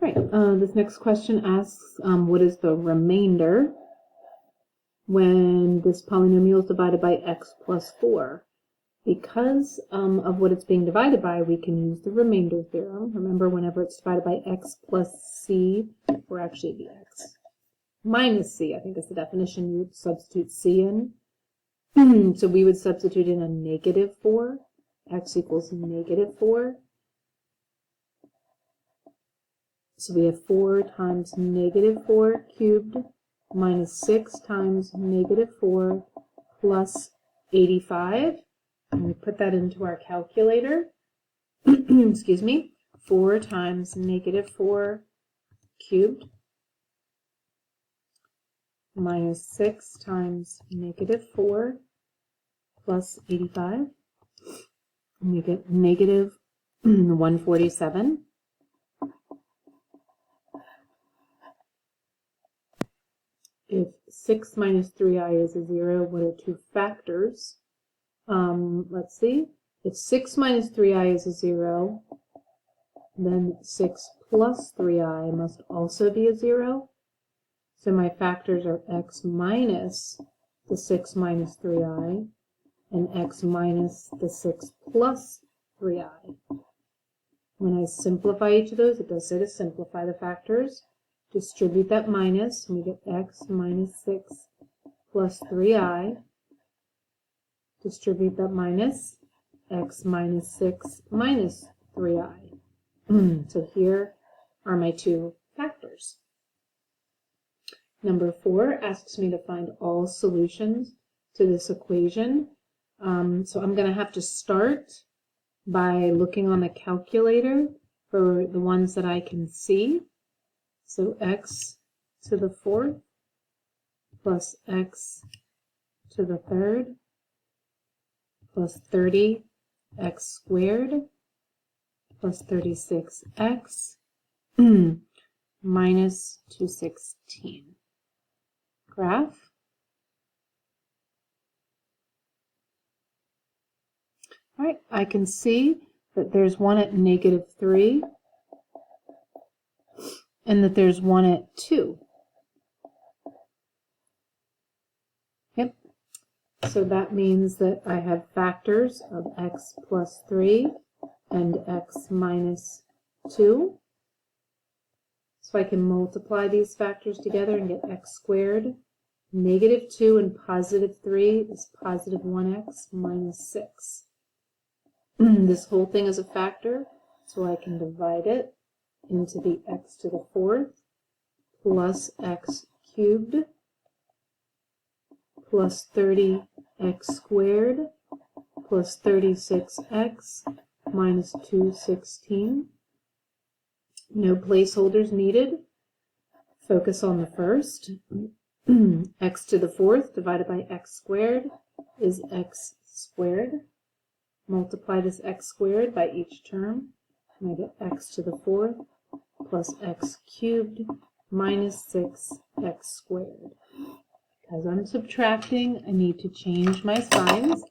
All right, this next question asks, what is the remainder when this polynomial is divided by x plus 4? Because of what it's being divided by, we can use the remainder theorem. Remember, whenever it's divided by x plus c, or actually the x minus c, I think is the definition, you would substitute c in. So we would substitute in a negative 4. X equals negative 4. So we have 4 times negative 4 cubed minus 6 times negative 4 plus 85. And we put that into our calculator. Excuse me. 4 times negative 4 cubed minus 6 times negative 4 plus 85. And we get negative 147. If 6 minus 3i is a 0, what are two factors? Let's see. If 6 minus 3i is a 0, then 6 plus 3i must also be a 0. So my factors are x minus the 6 minus 3i and x minus the 6 plus 3i. When I simplify each of those, it does say to simplify the factors. Distribute that minus, and we get x minus 6 plus 3i. Distribute that minus, x minus 6 minus 3i. So here are my two factors. Number 4 asks me to find all solutions to this equation. So I'm going to have to start by looking on the calculator for the ones that I can see. So x to the 4th plus x to the 3rd plus 30x squared plus 36x minus 216. Graph. All right, I can see that there's one at negative 3 and that there's one at 2. Yep. So that means that I have factors of x plus 3 and x minus 2. So I can multiply these factors together and get x squared. Negative 2 and positive 3 is positive 1x minus 6. This whole thing is a factor, so I can divide it into the x to the 4th plus x cubed plus 30x squared plus 36x minus 216. No placeholders needed. Focus on the first. X to the 4th divided by x squared is x squared. Multiply this x squared by each term, and I get x to the 4th plus x cubed minus 6x squared. Because I'm subtracting, I need to change my signs.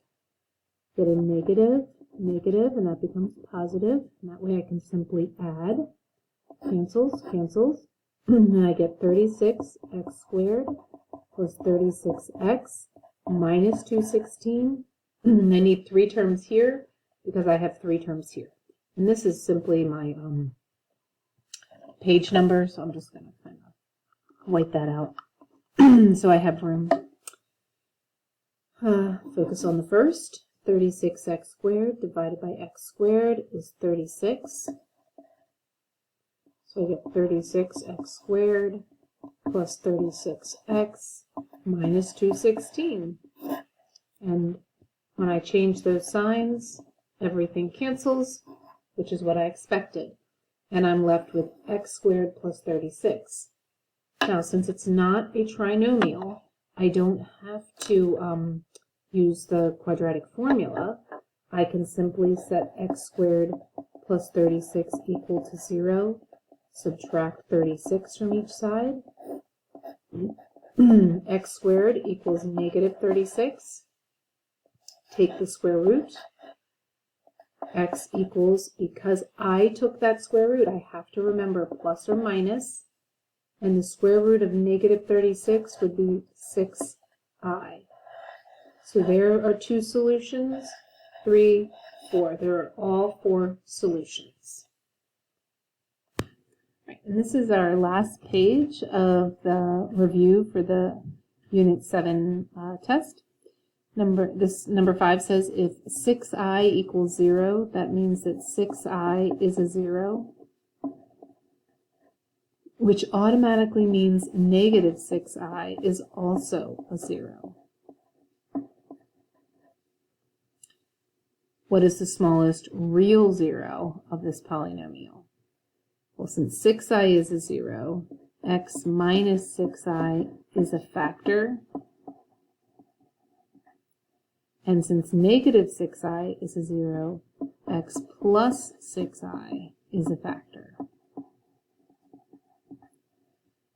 Get a negative, negative, and that becomes positive. And that way I can simply add. Cancels, cancels. And I get 36x squared plus 36x minus 216. I need 3 terms here because I have 3 terms here. And this is simply my page number, so I'm just going to kind of white that out. So I have room. Focus on the first. 36x squared divided by x squared is 36. So I get 36x squared plus 36x minus 216. And when I change those signs, everything cancels, which is what I expected. And I'm left with x squared plus 36. Now, since it's not a trinomial, I don't have to use the quadratic formula. I can simply set x squared plus 36 equal to 0. Subtract 36 from each side. X squared equals negative 36. Take the square root. x equals, because I took that square root, I have to remember plus or minus, and the square root of negative 36 would be 6i. So there are 2 solutions, 3, 4. There are all 4 solutions. Right, and this is our last page of the review for the Unit 7 test. Number 5 says if 6i equals 0, that means that 6i is a 0, which automatically means negative 6i is also a 0. What is the smallest real 0 of this polynomial? Well, since 6i is a 0, x minus 6i is a factor. And since negative 6i is a 0, x plus 6i is a factor.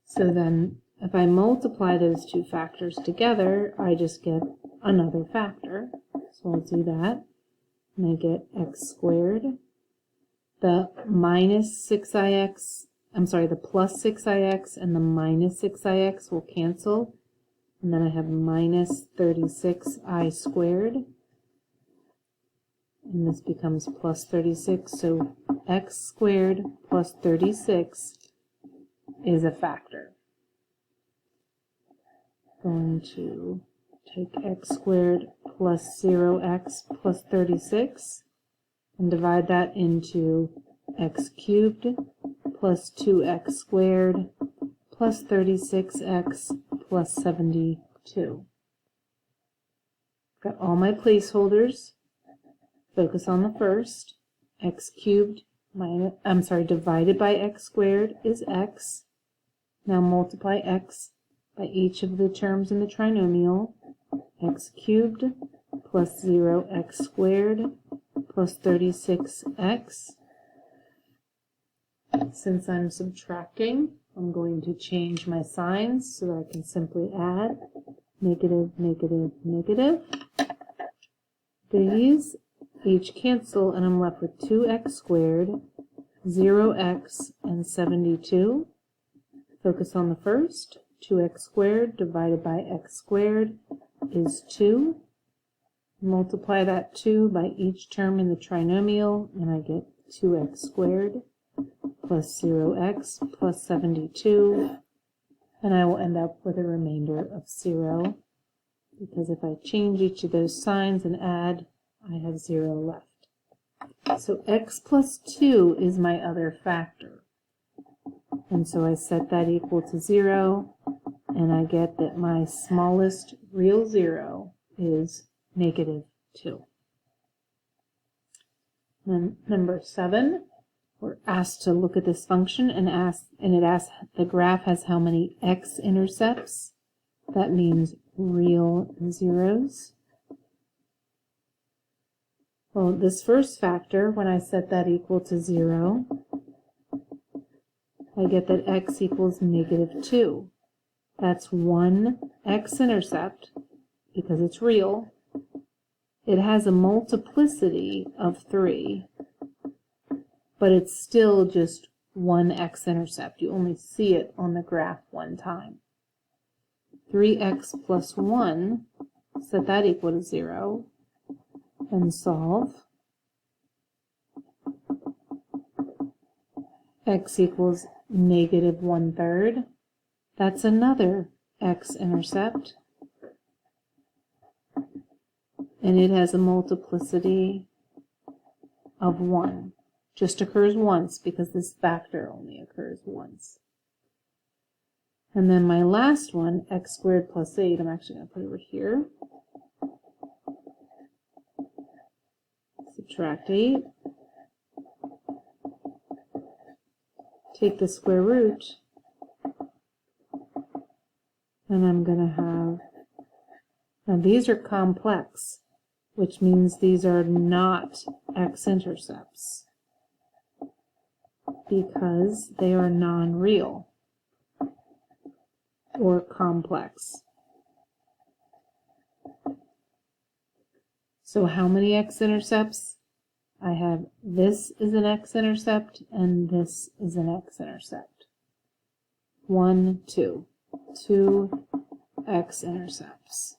So then, if I multiply those 2 factors together, I just get another factor. So I'll do that. And I get x squared. The minus 6ix, the plus 6ix and the minus 6ix will cancel. And then I have minus 36i squared. And this becomes plus 36. So x squared plus 36 is a factor. Going to take x squared plus 0x plus 36 and divide that into x cubed plus 2x squared plus 36x plus 72. Got all my placeholders. Focus on the first. X cubed divided by x squared is x. Now multiply x by each of the terms in the trinomial. X cubed plus 0x squared plus 36x. Since I'm subtracting, I'm going to change my signs so that I can simply add negative, negative, negative. These each cancel, and I'm left with 2x squared, 0x, and 72. Focus on the first. 2x squared divided by x squared is 2. Multiply that 2 by each term in the trinomial, and I get 2x squared plus 0x plus 72, and I will end up with a remainder of 0, because if I change each of those signs and add, I have 0 left. So x plus 2 is my other factor, and so I set that equal to 0, and I get that my smallest real 0 is negative 2. Then number 7. We're asked to look at this function and it asks the graph has how many x-intercepts. That means real zeros. Well, this first factor, when I set that equal to 0, I get that x equals negative 2. That's one x-intercept because it's real. It has a multiplicity of 3. But it's still just one x-intercept. You only see it on the graph one time. 3x plus 1, set that equal to 0, and solve. X equals negative 1/3. That's another x-intercept. And it has a multiplicity of 1. Just occurs once because this factor only occurs once. And then my last one, x squared plus 8, I'm actually going to put it over here. Subtract 8. Take the square root. And I'm going to have, now these are complex, which means these are not x-intercepts, because they are non-real or complex. So how many x-intercepts I have this is an x-intercept and this is an x-intercept. 1, 2. 2 x-intercepts.